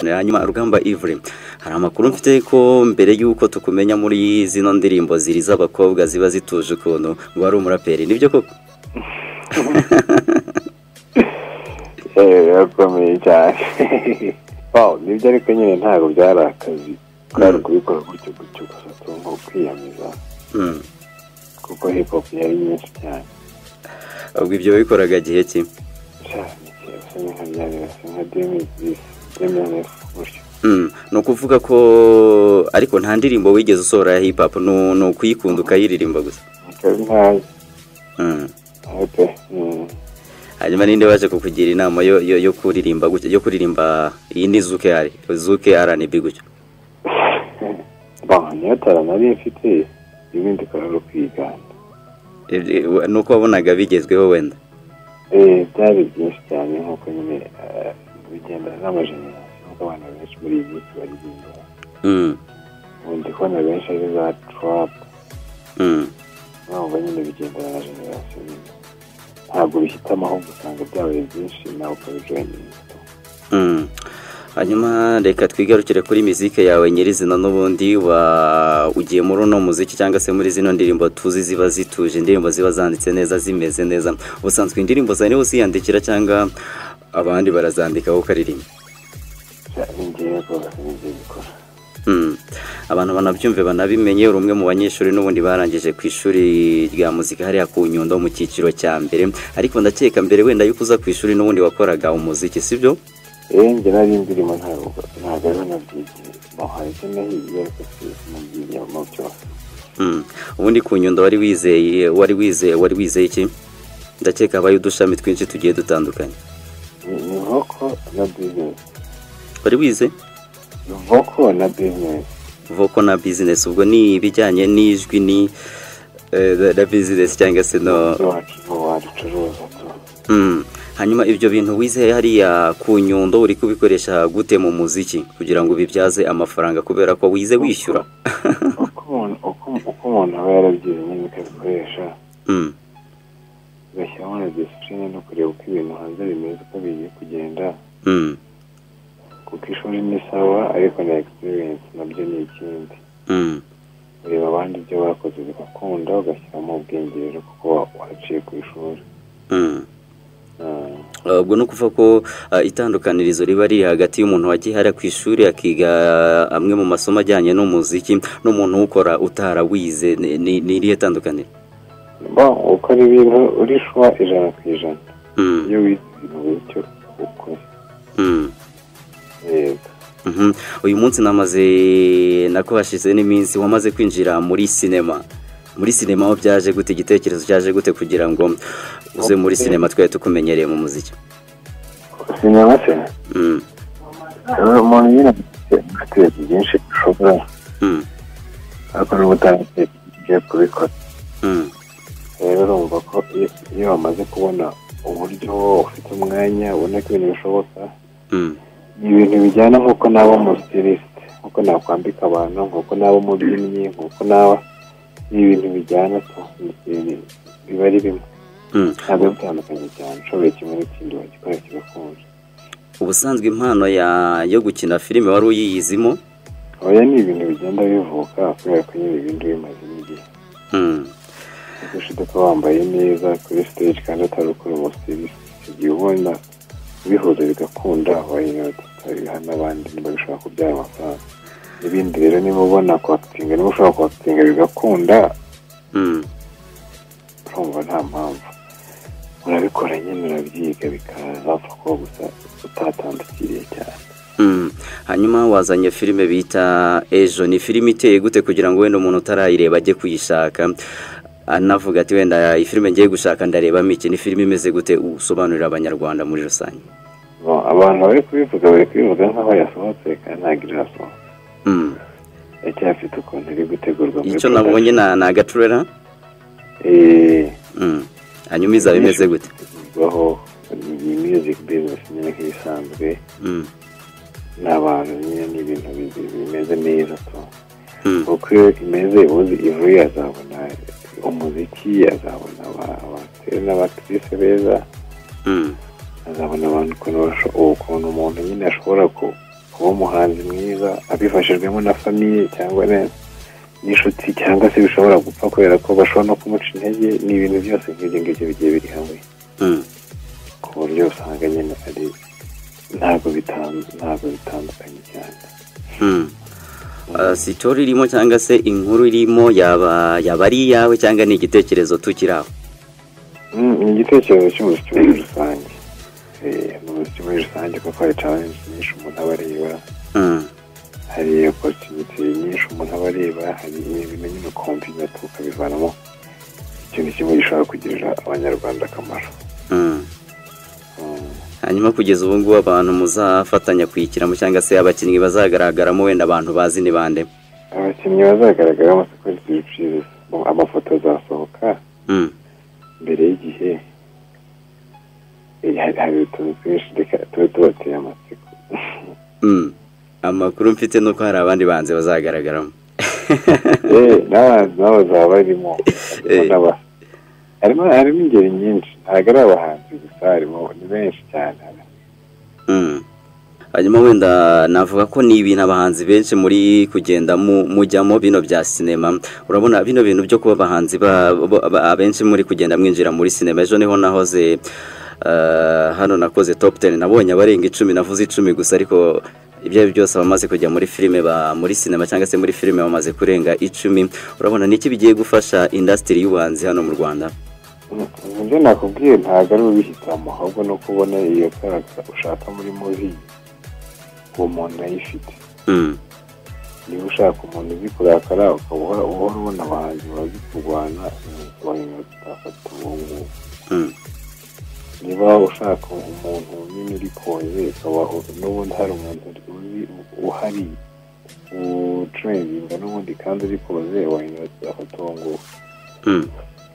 hanyuma Rugamba Yverry, hari amakuru mfite ko mbere y'uko tukumenya muri zino ndirimbo ziri z'abakobwa ziba zituje ukuntu ngo ari umuraperi, nibyo koko? Yakomeye cyane. Nibyo ariko nyine ntabwo byari akazi, kwari kubikora gutyo gusa nko kwiyamiza, kuko hip hop yari nyinshi cyane. Ubwo ibyo wabikoraga gihe ki? Ni ukuvuga ko ariko nta ndirimbo wigeze usohora ya hip hop, ni ukuyikunda ukayiririmba gusa? Hanyuma ninde waje kukugira inama yo kuririmba iyi ni Zuke R&B gutyo? Nyatara nari mfite ibindi kararo kwigana. Nuko wabonaga bigezweho wenda? Byari byinshi cyane nkuko nyine bigendana n'amajenerasiyo, nk'uko abantu benshi muri iyi minsi baririmba. Ubundi ko na benshi ari za trap, ntabwo nyine bigendana na generasiyo nyine, ntabwo bihitamo ahubwo usanga byabaye byinshi nawe ukabijoyininga. Hanyuma reka twigarukire kuri muzike yawe nyirizina. N'ubundi ugiye muri uno muziki cyangwa se muri zino ndirimbo tuzi ziba zituje, indirimbo ziba zanditse neza zimeze neza, ubusanzwe indirimbo zawe niwe uziyandikira cyangwa abandi barazandika wowe ukaririmba? Abantu banabyumve banabimenye, uri umwe mu banyeshuri n'ubundi barangije ku ishuri rya muzika hariya ku Nyundo mu cyiciro cya mbere, ariko ndakeka mbere wenda yuko uza ku ishuri n'ubundi wakoraga umuziki, sibyo? Njye nari indirimbo ntabwo ari nabyigiye, hari icyo nahigiye ariko sinabyigiye mu byose. Ubundi ku Nyundo wari wizeye iki? Ndakeka habaye udushami twinshi tugiye dutandukanye. Ni voko na business. Wari wize? Voko na business. Voko na business, ubwo ni ibijyanye n'ijwi ni na business cyangwa se no wacuruza. Hanyuma ibyo bintu wize hariya ku Nyundo uri kubikoresha gute mu muziki kugira ngo bibyaze amafaranga, kubera ko wize wishyura? uko umuntu aba yarabyize nyine ukabikoresha, ugashyiraho na disipurine no kureba uko ibintu hanze bimeze, uko bigiye kugenda, kuko ishuri ni sawa ariko na experience nabyo ni ikindi. Ureba abandi ibyo bakoze bigakunda ugashyiramo ubwenge kuko waciye ku ishuri. Ubwo no kuva ko itandukanirizo riba riri hagati y'umuntu wagiye hariya ku ishuri akiga amwe mu masomo ajyanye n'umuziki n'umuntu ukora utarawize, ni irihe tandukaniro? Ukora ibintu urishwa 100%. Iyo wize ibintu bityo ukora. Uyu munsi nako hashize n'iminsi wamaze kwinjira muri sinema. Muri sinema aho byaje gute, igitekerezo cyaje gute kugira ngo uze muri sinema twari tukumenyereye mu muziki? Sinema se? Umuntu nyine afite byinshi bishobora, ariko n'ubutangire tugiye kubikora. Rero urumva ko iyo wamaze kubona uburyo ufite umwanya ubona ko ibintu bishoboka, ni ibintu bijyana nk'uko naba umusitiriste, nk'uko nakwambika abantu, nk'uko naba umubyinnyi, nk'uko naba, ni ibintu bijyana biba ari bimwe, ntabwo bitandukanye cyane, ushoboye kimwe n'ikindi wagikora kigakunda. Ubusanzwe impano yo gukina filime wari uyiyizimo? Oya, ni ibintu bigenda bivuka kubera ko nyine ibindi bimaze n'igihe. Ushobora kuba wambaye neza kuri stage kandi atari ukora umusitiriste, igihe ubona bihuza bigakunda, wayiha n'abandi niba bishobora kubyara amafaranga. Ibindi rero niba ubona kwakitinga, niba ushobora kwakitinga bigakunda, urumva nta mpamvu, urabikora nyine urabyiga bikaza ko gusa utatandukiriye cyane. Hanyuma wazanye filime bita Ejo, ni filime iteye gute kugira ngo wenda umuntu utarayireba ajye kuyishaka anavuga ati wenda iyi filime ngiye gushaka ndarebamo iki? Ni filime imeze gute, usobanurira abanyarwanda muri rusange? Abantu bari kubivuga nk'aho yasohotse kandi ntabwo irasohoka. Yacyafite ukuntu iri gutegurwa. Icyo nabonye ni agaturera. Hanyuma izaba imeze gute? Ni music business nyine nk'ibisanzwe, n'abantu nyine n'ibintu bimeze neza. Uko imeze uzi Yverry azabona umuziki, azabona abateri n'abatrice beza, azabona abantu ukuntu umuntu nyine ashobora kuba umuhanzi mwiza abifashijwemo na famiye cyangwa n'inshuti cyangwa se bishobora gupfa kubera ko bashobora no kumuca intege n'ibintu byose nk'ibyo ngibyo bigiye biri hamwe ku buryo usanga nyine ari ntabwo bitandukanye cyane. Sitori irimo cyangwa se inkuru irimo yaba ari iyawe cyangwa ni igitekerezo tukiri aho? Ni igitekerezo cy'umuziki muri rusange. Umuziki muri rusange kuko hari challenge nyinshi umuntu aba areba, hari opportunity nyinshi umuntu aba areba, hari ibintu nyine kombina tukabivanamo ikintu kimwe gishobora kugirira abanyarwanda akamaro. Hanyuma kugeza ubu ngubu abantu muzafatanya kwikiramo cyangwa se abakinnyi bazagaragaramo wenda abantu bazi ni bande? Abakinnyi bazagaragaramo surprise, amafoto azasohoka mbere y'igihe, hari utuntu twinshi reka tube tubateye amatsiko. Amakuru mfite nuko hari abandi bahanzi bazagaragaramo. N'abanzi nabo bazaba barimo, harimo ingeri nyinshi, ntabwo ari abahanzi gusa, harimo ni benshi cyane. Hanyuma wenda navuga ko ni ibintu abahanzi benshi muri kugenda mujyamo bino bya sinema. Urabona bino bintu byo kuba abahanzi abenshi muri kugenda mwinjira muri sinema. Ejo niho nahoze hano nakoze top 10 nabonye abarenga 10, navuze 10 gusa, ariko ibyo byose bamaze kujya muri filime muri sinema cyangwa se muri filime bamaze kurenga 10. Urabona niki bigiye gufasha industry y'ubuhanzi hano mu Rwanda? Ibyo nakubwiye ntabwo ari ubihitamo, ahubwo no kubona iyo character ushaka muri movie uwo muntu ayifite. Niba ushaka umuntu uzi kurakara ukaba uhora ubona abahanzi bazi kurwana, utafata uwo nguwo. Niba ushaka umuntu nyine uri koze ukaba n'ubundi hari umuntu uhari utrendinga n'ubundi kandi uri koze utafata uwo nguwo.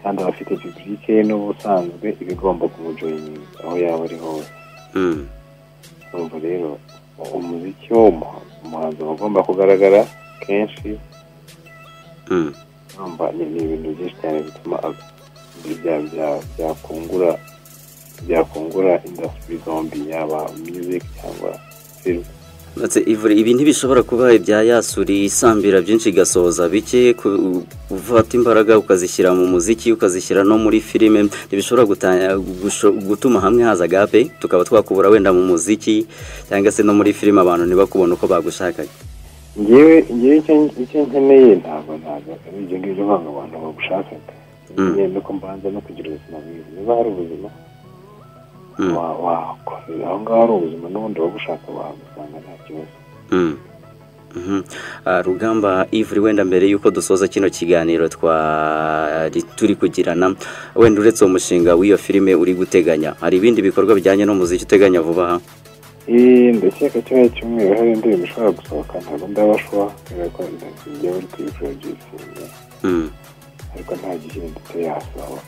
Kandi abafite publike n'ubusanzwe ibigomba kumujoyininga aho yaba ari hose. Urumva rero umuziki wo umuhanzi ugomba kugaragara kenshi. Urumva ni ibintu byinshi cyane bituma byakungura industry zombi, yaba music cyangwa film. Ibi ntibishobora kuba ibya yasuri isambira byinshi gasoza bike, ufata imbaraga ukazishyira mu muziki ukazishyira no muri filime, ntibishobora gutuma hamwe haza gape tukaba twakubura wenda mu muziki cyangwa se no muri filime abantu ntibakubona uko bagushakaga. Ngewe icyo nkeneye ntabwo ari ibyo ngibyo banga abantu bagushakaga. Ngewe nuko mbanza no kugira ubuzima bwiza. Niba hari ubuzima wakorera aho ngaho, hari ubuzima n'ubundi bagushaka wagusanga nta kibazo. Rugamba Yverry, wenda mbere yuko dusoza kino kiganiro turi kugirana, wenda uretse umushinga w'iyo filime uri guteganya, hari ibindi bikorwa bijyanye n'umuziki uteganya vuba aha? Ndakeka cyane cyumweru hari indirimbo ishobora gusohoka, ntabwo ndabashwa kubera ko ngiye muri kuyiproducinga, ariko nta gihe ndetse yasohoka.